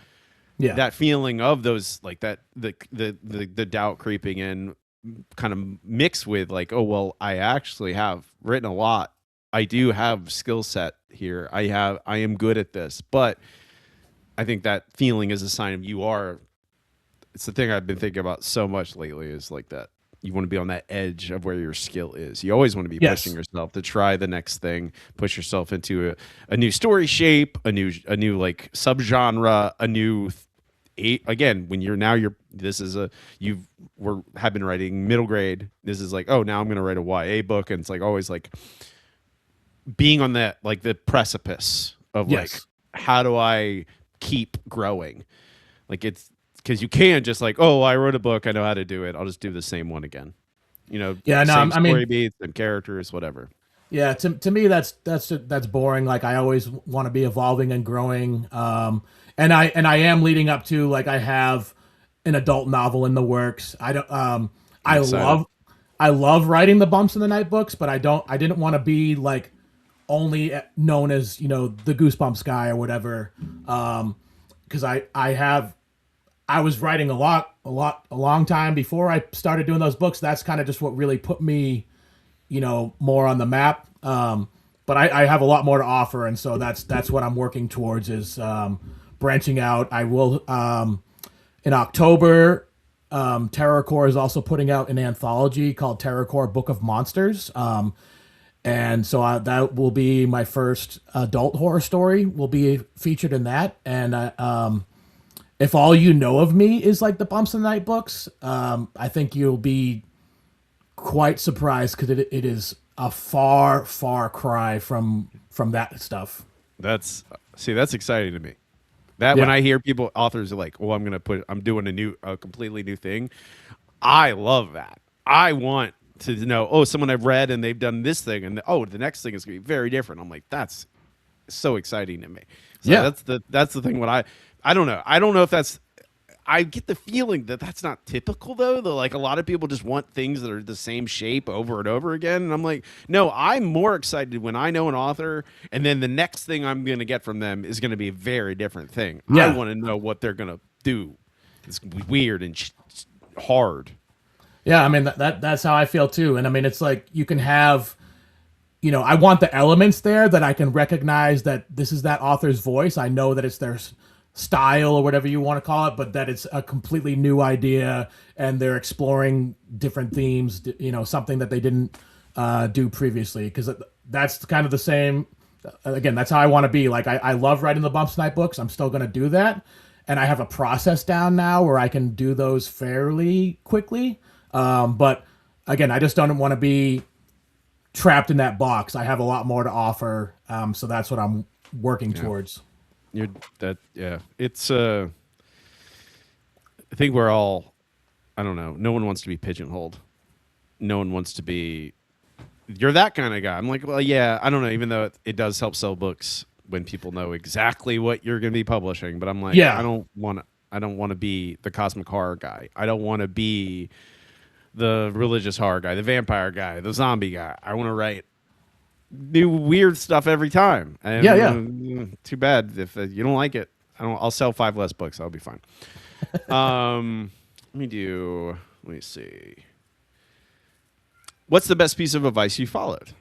Speaker 2: Yeah.
Speaker 1: That feeling of those like that the doubt creeping in, kind of mixed with like, oh well, I actually have written a lot. I do have skill set here. I am good at this, but I think that feeling is a sign of you are. It's the thing I've been thinking about so much lately is like that you want to be on that edge of where your skill is. You always want to be
Speaker 2: Yes.
Speaker 1: pushing yourself to try the next thing, push yourself into a new story shape, a new like subgenre, a new again when you're this is have been writing middle grade. This is like, oh, now I'm going to write a YA book, and it's like always like being on that like the precipice of
Speaker 2: Yes.
Speaker 1: like how do I keep growing? Like it's because you can't just like, oh, I wrote a book, I know how to do it, I'll just do the same one again.
Speaker 2: Yeah, no,
Speaker 1: same
Speaker 2: I mean,
Speaker 1: story beats and characters, whatever.
Speaker 2: yeah, to me that's boring. Like I always want to be evolving and growing. And I am leading up to, like, I have an adult novel in the works. I don't I
Speaker 1: excited.
Speaker 2: love writing the Bumps in the Night books, but I didn't want to be like only known as, the Goosebumps guy or whatever. Because I was writing a long time before I started doing those books. That's kind of just what really put me, more on the map. But I have a lot more to offer, and so that's what I'm working towards is branching out. I will in October. Terrorcore is also putting out an anthology called Terrorcore Book of Monsters, and so that will be my first adult horror story. Will be featured in that, and if all you know of me is like the Bumps in the Night books, I think you'll be quite surprised because it is a far cry from that stuff.
Speaker 1: That's exciting to me. That when
Speaker 2: Yeah.
Speaker 1: I hear people authors are like, "Oh, I'm doing a completely new thing." I love that. I want to know, oh, someone I've read and they've done this thing, and oh, the next thing is going to be very different. I'm like, that's so exciting to me. So
Speaker 2: Yeah.
Speaker 1: that's the thing. What I don't know. I don't know if that's. I get the feeling that that's not typical though. Though, like a lot of people just want things that are the same shape over and over again. And I'm like, no, I'm more excited when I know an author, and then the next thing I'm going to get from them is going to be a very different thing. I
Speaker 2: Yeah.
Speaker 1: want to know what they're going to do. It's weird and hard.
Speaker 2: Yeah, I mean that's how I feel too. And I mean it's like you can have, I want the elements there that I can recognize that this is that author's voice. I know that it's their style or whatever you want to call it, but that it's a completely new idea and they're exploring different themes, something that they didn't do previously. Because that's kind of the same. Again, that's how I want to be. Like I love writing the Bumps Night books. I'm still going to do that, and I have a process down now where I can do those fairly quickly. But again, I just don't want to be trapped in that box. I have a lot more to offer, so that's what I'm working towards.
Speaker 1: Yeah. It's I think we're all, I don't know. No one wants to be pigeonholed. No one wants to be. You're that kind of guy. I'm like, well, yeah. I don't know. Even though it does help sell books when people know exactly what you're going to be publishing, but I'm like,
Speaker 2: Yeah.
Speaker 1: I don't want to be the cosmic horror guy. I don't want to be the religious horror guy, the vampire guy, the zombie guy. I want to write new weird stuff every time. And, too bad if you don't like it. I'll sell 5 less books. I'll be fine. Let me see. What's the best piece of advice you followed?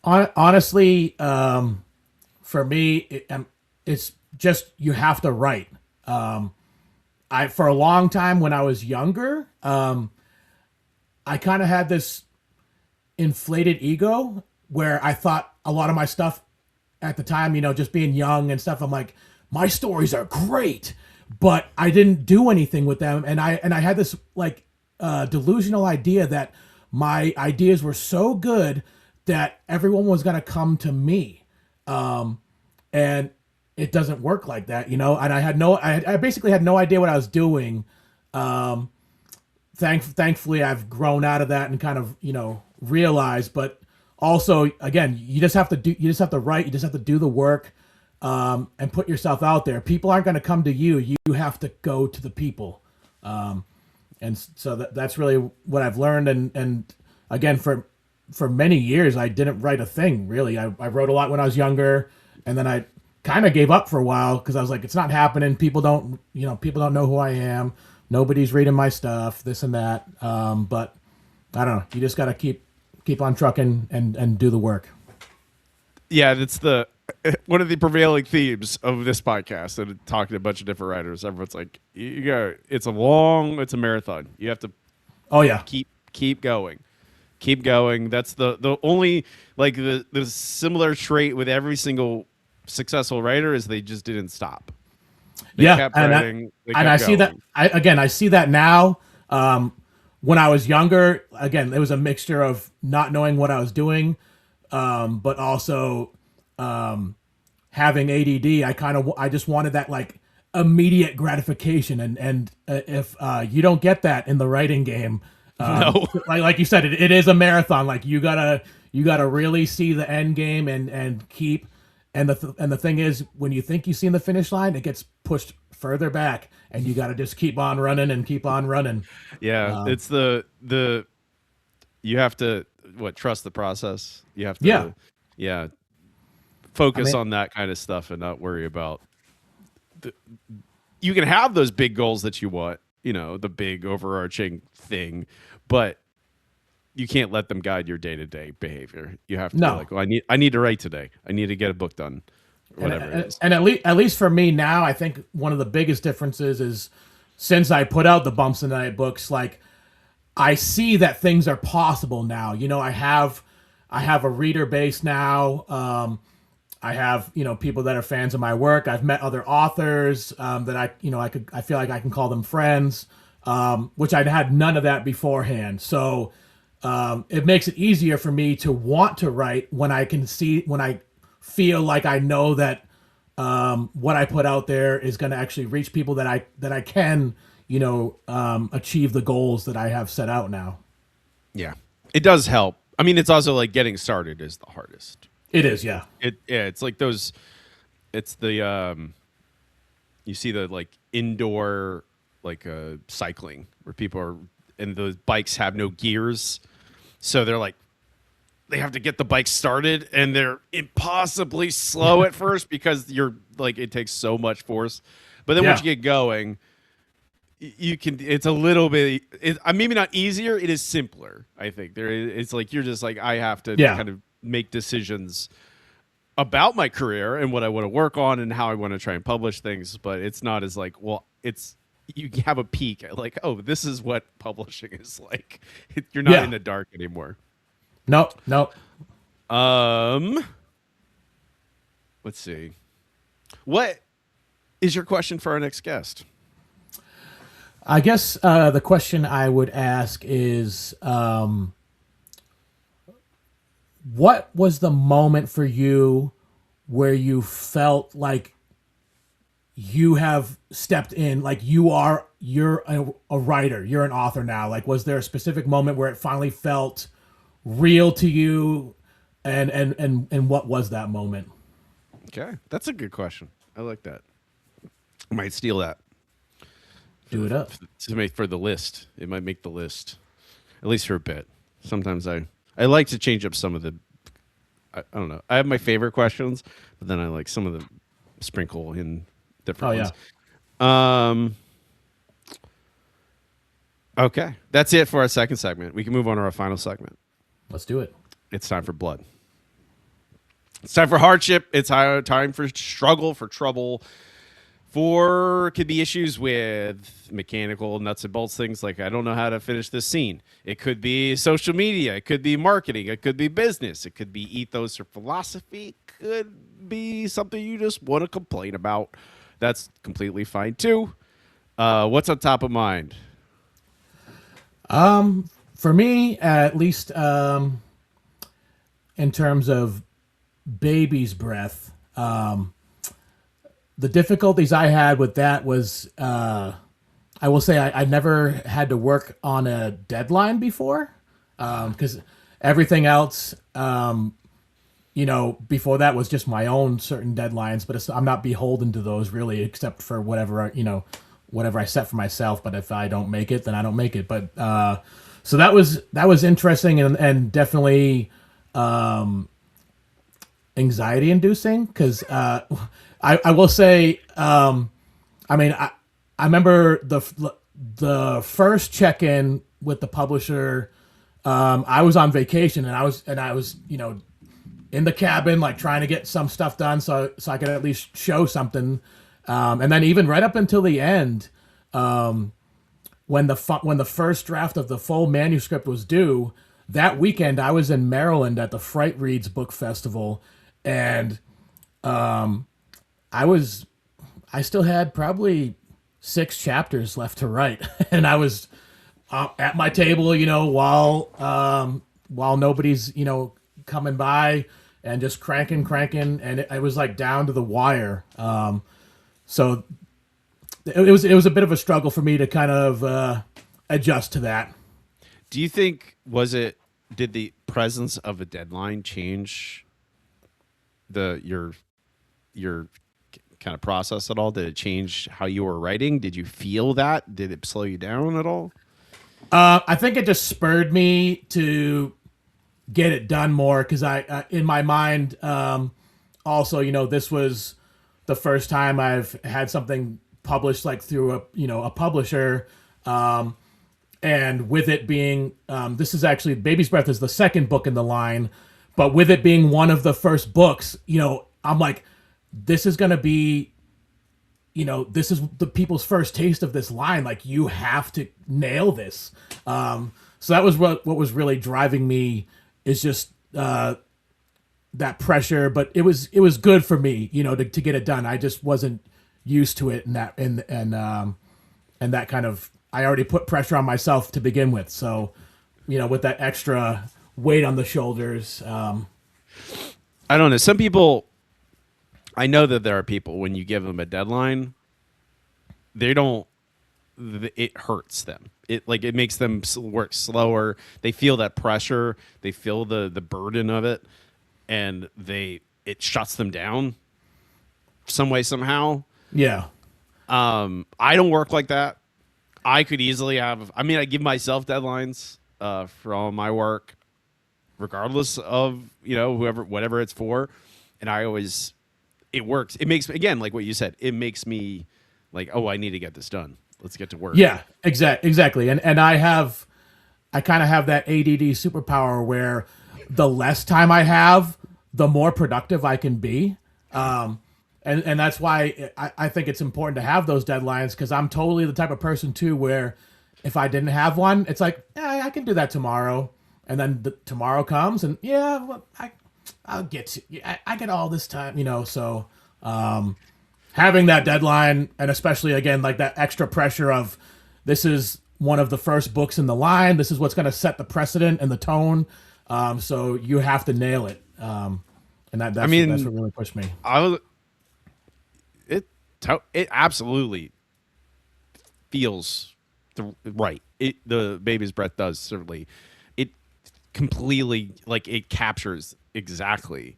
Speaker 2: Honestly, for me, it's just you have to write. For a long time when I was younger, I kind of had this inflated ego where I thought a lot of my stuff at the time, just being young and stuff, I'm like, my stories are great, but I didn't do anything with them. And I had this like delusional idea that my ideas were so good that everyone was going to come to me. And it doesn't work like that, and I basically had no idea what I was doing. Thankfully I've grown out of that and kind of, realized, but also again, you just have to write, you just have to do the work, and put yourself out there. People aren't going to come to you. You have to go to the people. And so that's really what I've learned. And again, for many years, I didn't write a thing really. I wrote a lot when I was younger, and then I kind of gave up for a while because I was like, it's not happening. People don't know who I am. Nobody's reading my stuff, this and that. But I don't know. You just got to keep on trucking and do the work.
Speaker 1: Yeah, that's one of the prevailing themes of this podcast. And talking to a bunch of different writers, everyone's like, it's a marathon. You have to.
Speaker 2: Oh yeah.
Speaker 1: Keep going. Keep going. That's the only like the similar trait with every single successful writer is they just didn't stop. They kept writing,
Speaker 2: I see that. I see that now. When I was younger, again, it was a mixture of not knowing what I was doing, but also having ADD. I just wanted that like immediate gratification, and if you don't get that in the writing game,
Speaker 1: no.
Speaker 2: like you said, it is a marathon. Like you gotta really see the end game and keep. And the thing is, when you think you've seen the finish line, it gets pushed further back, and you got to just keep on running and keep on running.
Speaker 1: Yeah, it's the you have to trust the process. You have to focus on that kind of stuff and not worry about. You can have those big goals that you want, the big overarching thing, but you can't let them guide your day-to-day behavior. You have to be like, well, I need to write today. I need to get a book done. Whatever it is.
Speaker 2: And at least for me now, I think one of the biggest differences is since I put out the Bumps and Night books, like I see that things are possible now. I have a reader base now. I have, people that are fans of my work. I've met other authors that I feel like I can call them friends, which I'd had none of that beforehand. So it makes it easier for me to want to write when I feel like I know that what I put out there is going to actually reach people that I can, achieve the goals that I have set out now.
Speaker 1: Yeah, it does help. I mean, it's also like getting started is the hardest.
Speaker 2: It is, yeah.
Speaker 1: It's like those. It's the you see the like indoor like cycling where people are and the bikes have no gears, so they're like they have to get the bike started and they're impossibly slow at first because you're like it takes so much force, but then once you get going, you can. It's a little bit. Maybe not easier. It is simpler. I think it's like you're just like I have to kind of make decisions about my career and what I want to work on and how I want to try and publish things, but it's not as like, well, it's you have a peek at like, oh, this is what publishing is like. You're not in the dark anymore.
Speaker 2: Nope.
Speaker 1: Let's see. What is your question for our next guest?
Speaker 2: I guess the question I would ask is, what was the moment for you where you felt like you have stepped in, like you're a writer, you're an author now? Like, was there a specific moment where it finally felt real to you, and what was that moment?
Speaker 1: Okay, that's a good question. I like that. I might steal that.
Speaker 2: Do it up
Speaker 1: to make for the list. It might make the list, at least for a bit. Sometimes I like to change up some of the. I don't know. I have my favorite questions, but then I like some of the sprinkle in different ones. Okay, that's it for our second segment. We can move on to our final segment.
Speaker 2: Let's do it.
Speaker 1: It's time for blood. It's time for hardship. It's time for struggle, for trouble. Could be issues with mechanical nuts and bolts things like I don't know how to finish this scene. It could be social media. It could be marketing. It could be business. It could be ethos or philosophy. It could be something you just want to complain about. That's completely fine too. What's on top of mind?
Speaker 2: For me, at least, in terms of baby's breath, the difficulties I had with that was, I will say I never had to work on a deadline before, because everything else, before that was just my own certain deadlines, but I'm not beholden to those really, except for whatever I set for myself. But if I don't make it, then I don't make it. But so that was interesting and definitely anxiety inducing because. I will say, I remember the first check-in with the publisher. I was on vacation and I was in the cabin, like trying to get some stuff done so I could at least show something. And then even right up until the end, when the first draft of the full manuscript was due, that weekend I was in Maryland at the Fright Reads Book Festival, and I still had probably 6 chapters left to write, and I was at my table, while nobody's, coming by, and just cranking, and it was like down to the wire. So it was a bit of a struggle for me to kind of adjust to that.
Speaker 1: Do you think did the presence of a deadline change your kind of process at all? Did it change how you were writing? Did you feel that? Did it slow you down at all?
Speaker 2: I think it just spurred me to get it done more because I in my mind, also, this was the first time I've had something published like through a publisher, and with it being this is actually Baby's Breath is the second book in the line, but with it being one of the first books, I'm like, this is going to be, this is the people's first taste of this line. Like, you have to nail this. So that was what was really driving me, is just that pressure. But it was good for me, to get it done. I just wasn't used to it, and that kind of, I already put pressure on myself to begin with. So, with that extra weight on the shoulders.
Speaker 1: I don't know. Some people, I know that there are people when you give them a deadline, they don't. It hurts them. It makes them work slower. They feel that pressure. They feel the burden of it, and it shuts them down some way somehow.
Speaker 2: Yeah.
Speaker 1: I don't work like that. I could easily have. I mean, I give myself deadlines for all my work, regardless of whatever it's for, and it works. It makes, again, like what you said, it makes me like, oh, I need to get this done. Let's get to work.
Speaker 2: Yeah, exactly. And I kind of have that ADD superpower where the less time I have, the more productive I can be. And that's why I think it's important to have those deadlines, because I'm totally the type of person too where if I didn't have one, it's like, yeah, I can do that tomorrow. And then tomorrow comes and yeah, well, I'll get to, I get all this time, so having that deadline, and especially again, like that extra pressure of this is one of the first books in the line. This is what's going to set the precedent and the tone. So you have to nail it. And that's what really pushed me.
Speaker 1: It absolutely feels right. The Baby's Breath does, certainly. It completely, like, it captures exactly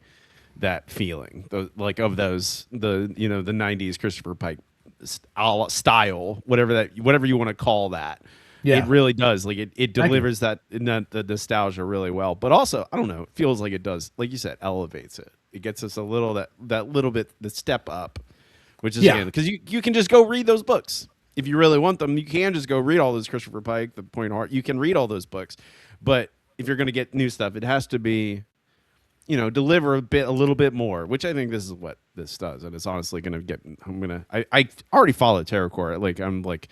Speaker 1: that feeling, the 90s Christopher Pike style, whatever you want to call that. Yeah. It really does. Like it delivers the nostalgia really well. But also, I don't know, it feels like it does, like you said, elevates it. It gets us a little that little bit, the step up, which is again, because you can just go read those books. If you really want them, you can just go read all those Christopher Pike, The Point of Heart. You can read all those books. But if you're going to get new stuff, it has to be, deliver a little bit more, which I think this is what this does. And it's honestly going to get, I already follow Terrorcore. Like, I'm like,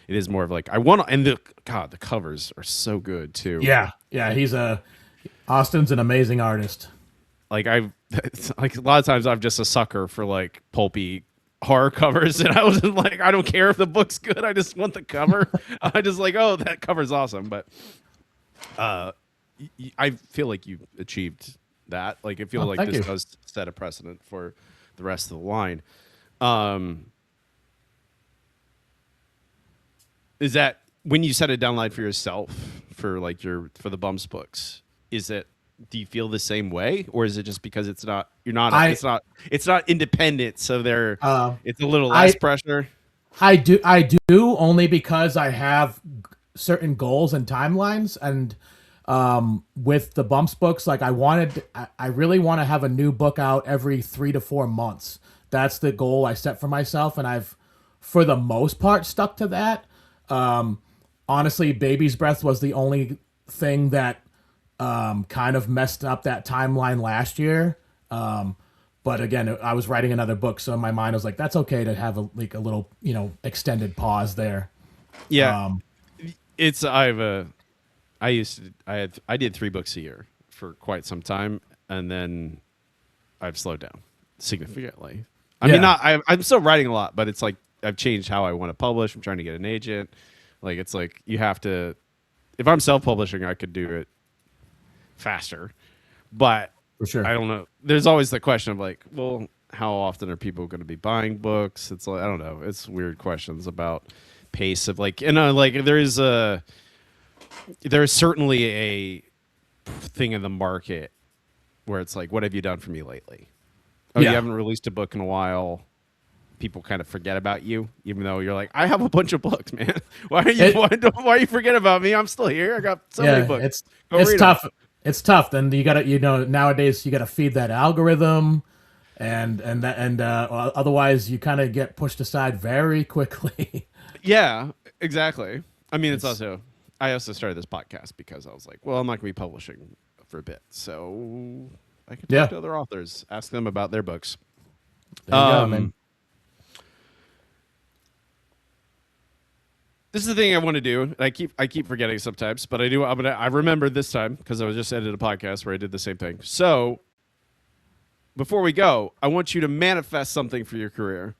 Speaker 1: it is more of like, I want to, and the covers are so good too.
Speaker 2: Yeah. Yeah. Austin's an amazing artist.
Speaker 1: Like like a lot of times I'm just a sucker for like pulpy horror covers, and I wasn't like, I don't care if the book's good. I just want the cover. I just like, oh, that cover's awesome. But I feel like you achieved that. Like, I feel like this does set a precedent for the rest of the line. Is that when you set a deadline for yourself for like for the Bumps books? Do you feel the same way, or is it just because it's not independent, so it's a little less pressure?
Speaker 2: I do only because I have certain goals and timelines, and with the Bumps books, like I really want to have a new book out every 3 to 4 months. That's the goal I set for myself, and I've, for the most part, stuck to that. Honestly, Baby's Breath was the only thing that kind of messed up that timeline last year. But again, I was writing another book, so in my mind I was like, that's okay to have a little, extended pause there.
Speaker 1: Yeah. I did 3 books a year for quite some time, and then I've slowed down significantly. I'm still writing a lot, but it's like I've changed how I want to publish. I'm trying to get an agent. Like, it's like you have to, if I'm self-publishing, I could do it faster, but
Speaker 2: for sure,
Speaker 1: I don't know. There's always the question of like, well, how often are people going to be buying books? It's like, I don't know. It's weird questions about pace of like, like there is certainly a thing in the market where it's like, what have you done for me lately? Oh, you haven't released a book in a while. People kind of forget about you, even though you're like, I have a bunch of books, man. Why you forget about me? I'm still here. I got so many books.
Speaker 2: It's tough. It's tough. Then you gotta, nowadays you gotta feed that algorithm, and otherwise you kind of get pushed aside very quickly.
Speaker 1: Yeah, exactly. I mean, I also started this podcast because I was like, well, I'm not gonna be publishing for a bit, so I can talk to other authors, ask them about their books.
Speaker 2: There you go, man.
Speaker 1: This is the thing I want to do. I keep forgetting sometimes, but I do. I remember this time because I was just edited a podcast where I did the same thing. So before we go, I want you to manifest something for your career.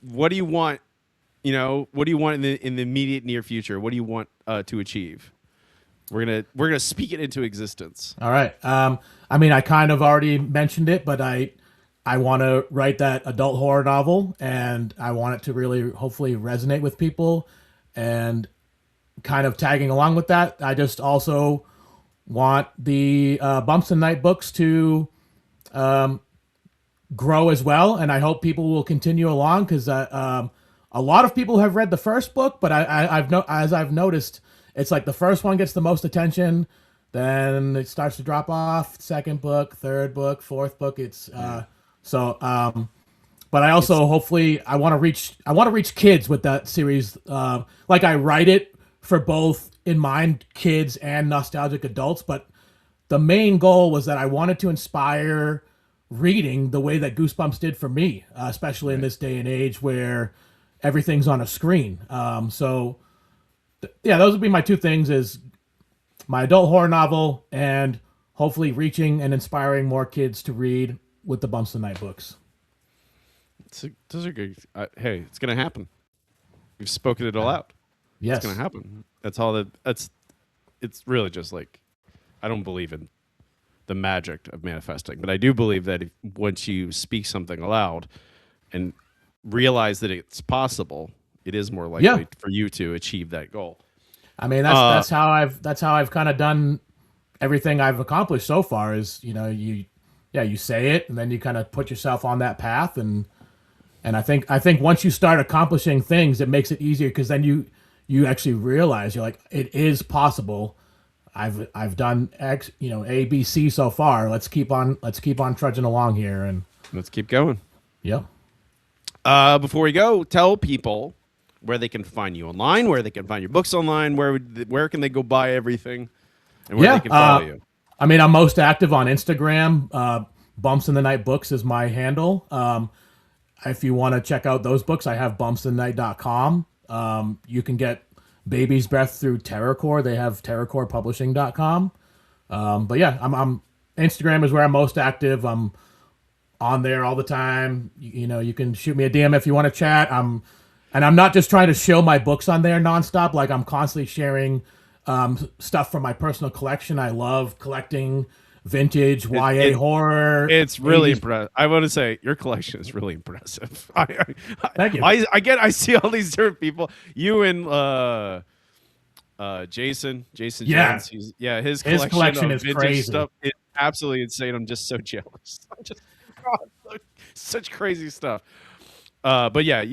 Speaker 1: What do you want? What do you want in the immediate near future? What do you want to achieve? We're gonna speak it into existence.
Speaker 2: All right. I mean, I kind of already mentioned it, but I want to write that adult horror novel, and I want it to really hopefully resonate with people. And kind of tagging along with that, I just also want the Bumps and Night books to grow as well, and I hope people will continue along because a lot of people have read the first book, but as I've noticed, it's like the first one gets the most attention, then it starts to drop off. Second book, third book, fourth book. It's so. But I also hopefully I want to reach kids with that series. Like I write it for both in mind kids and nostalgic adults, but the main goal was that I wanted to inspire reading the way that Goosebumps did for me, especially in this day and age where everything's on a screen. Yeah, those would be my two things: is my adult horror novel and hopefully reaching and inspiring more kids to read with the Bumps and Night books.
Speaker 1: Those are good. Hey, it's gonna happen. We've spoken it all out.
Speaker 2: Yes,
Speaker 1: It's gonna happen. That's all that. It's really just like I don't believe in the magic of manifesting, but I do believe that once you speak something aloud and realize that it's possible, it is more likely for you to achieve that goal.
Speaker 2: I mean that's how I've kind of done everything I've accomplished so far. Is you say it and then you kind of put yourself on that path, and I think once you start accomplishing things, it makes it easier because then you actually realize you're like, it is possible. I've done X, A, B, C so far. Let's keep on trudging along here, and
Speaker 1: let's keep going.
Speaker 2: Yeah.
Speaker 1: Before we go, tell people where they can find you online, where they can find your books online, where can they go buy everything, and where they can follow you.
Speaker 2: I mean, I'm most active on Instagram. Bumps in the Night Books is my handle. If you want to check out those books, I have bumpsandnight.com. You can get Baby's Breath through TerrorCore. They have terrorcorepublishing.com. But yeah, I'm Instagram is where I'm most active. I'm on there all the time. You can shoot me a DM if you want to chat. I'm not just trying to show my books on there nonstop. Like I'm constantly sharing stuff from my personal collection. I love collecting vintage YA horror.
Speaker 1: It's really impressive. I want to say your collection is really impressive.
Speaker 2: Thank you.
Speaker 1: I see all these different people. You and Jason Jones. His collection of
Speaker 2: is
Speaker 1: vintage
Speaker 2: crazy.
Speaker 1: stuff is absolutely insane. I'm just so jealous. Such crazy stuff. But yeah,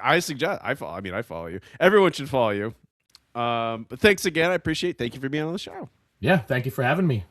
Speaker 1: I suggest I follow you. Everyone should follow you. But thanks again. I appreciate it. Thank you for being on the show.
Speaker 2: Yeah, thank you for having me.